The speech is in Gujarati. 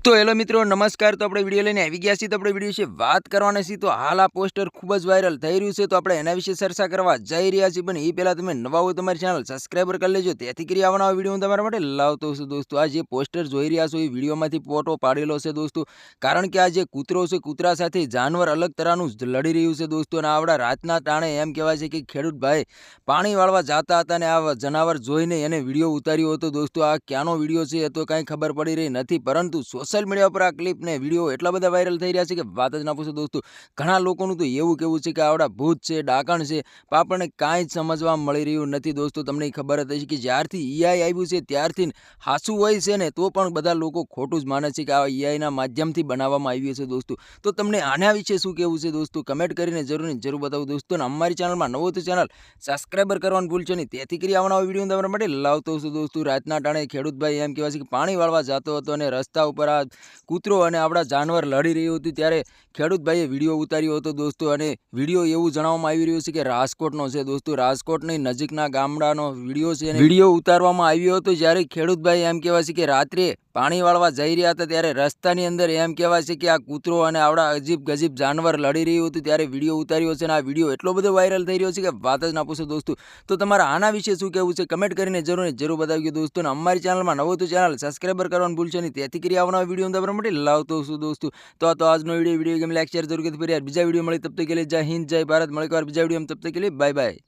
તો હેલો મિત્રો નમસ્કાર। તો આપણે વિડીયો લઈને આવી ગયા છીએ। તો આપણે વિડીયો વિશે વાત કરવાના છીએ। તો હાલ આ પોસ્ટર ખૂબ જ વાયરલ થઈ રહ્યું છે, તો આપણે એના વિશે ચર્ચા કરવા જઈ રહ્યા છીએ। પણ એ પહેલાં તમે નવા હોય તમારી ચેનલ સબસ્ક્રાઈબર કરી લેજો, તેથી કરી આવવાના વિડીયો હું તમારા માટે લાવતો છું। દોસ્તો આ જે પોસ્ટર જોઈ રહ્યા છો એ વિડીયોમાંથી ફોટો પાડેલો છે દોસ્તો, કારણ કે આ જે કૂતરો છે, કૂતરા સાથે જાનવર અલગ તરહનું લડી રહ્યું છે દોસ્તો। અને આવડા રાતના ટાણે એમ કહેવાય છે કે ખેડૂત ભાઈ પાણી વાળવા જતા હતા અને આ જનાવર જોઈને એને વિડીયો ઉતાર્યો હતો દોસ્તો। આ ક્યાંનો વિડીયો છે એ તો કાંઈ ખબર પડી રહી નથી, પરંતુ સોશિયલ મીડિયા પર આ ક્લિપ ને વિડીયો એટલા બધા વાયરલ થઈ રહ્યા છે કે વાત જ ના પૂછો દોસ્તો। ઘણા લોકોનું તો એવું કહેવું છે કે આવડા ભૂત છે, ડાકણ છે, પણ આપણને કાંઈ જ સમજવા મળી રહ્યું નથી દોસ્તો। તમને ખબર જ હશે કે જ્યારથી ઈઆઈ આવ્યું છે ત્યારથી હાસું હોય છે ને તો પણ બધા લોકો ખોટું જ માને છે કે આ ઈઆઈના માધ્યમથી બનાવવામાં આવ્યું છે દોસ્તો। તો તમને આના વિશે શું કહેવું છે દોસ્તો, કમેન્ટ કરીને જરૂર બતાવો દોસ્તો। અને અમારી ચેનલમાં નવો તો ચેનલ સબસ્ક્રાઈબર કરવાનું ભૂલશો નહીં, તેથી કરી આવવાના વિડીયો તમારા માટે લાવતો છું દોસ્તો। રાતના ટાણે ખેડૂત ભાઈ એમ કહેવાય છે કે પાણી વાળવા જતો હતો અને રસ્તા ઉપર આ કૂતરો અને આપણા જાનવર લડી રહ્યું હતું, ત્યારે ખેડૂત ભાઈએ વિડીયો ઉતાર્યો હતો દોસ્તો। અને વિડીયો એવું જણાવવામાં આવી રહ્યું છે કે રાજકોટનો છે દોસ્તો, રાજકોટની નજીકના ગામડાનો વિડીયો છે। અને વિડીયો ઉતારવામાં આવ્યો હતો જ્યારે ખેડૂત ભાઈ એમ કહેવાય છે કે રાત્રે પાણી વાળવા જઈ રહ્યા હતા, ત્યારે રસ્તાની અંદર એમ કહેવાય છે કે આ કૂતરો અને આવડા અજીબ ગજીબ જાનવર લડી રહ્યું હતું, ત્યારે વિડીયો ઉતાર્યો છે। અને આ વિડીયો એટલો બધો વાયરલ થઈ રહ્યો છે કે વાત જ ના પૂછો દોસ્તો। તો તમારા આના વિશે શું કહેવું છે, કમેન્ટ કરીને જરૂર બતાવજો દોસ્તો। અને અમારી ચેનલમાં નવો તો ચેનલ સબસ્ક્રાઈબર કરવાનું ભૂલશો નહીં, તેથી કરી આવવાના વિડીયો તમારા માટે લાવતો છું દોસ્તો। તો આજનો વિડીયો ગમે લાઈક શેર જરૂર કરી, ફરી બીજા વિડીયો મળી, તબ તક કે લીએ જય હિન્દ જય ભારત। મળે એક વાર બીજા વિડીયો, તબ તક કે લીએ બાય બાય।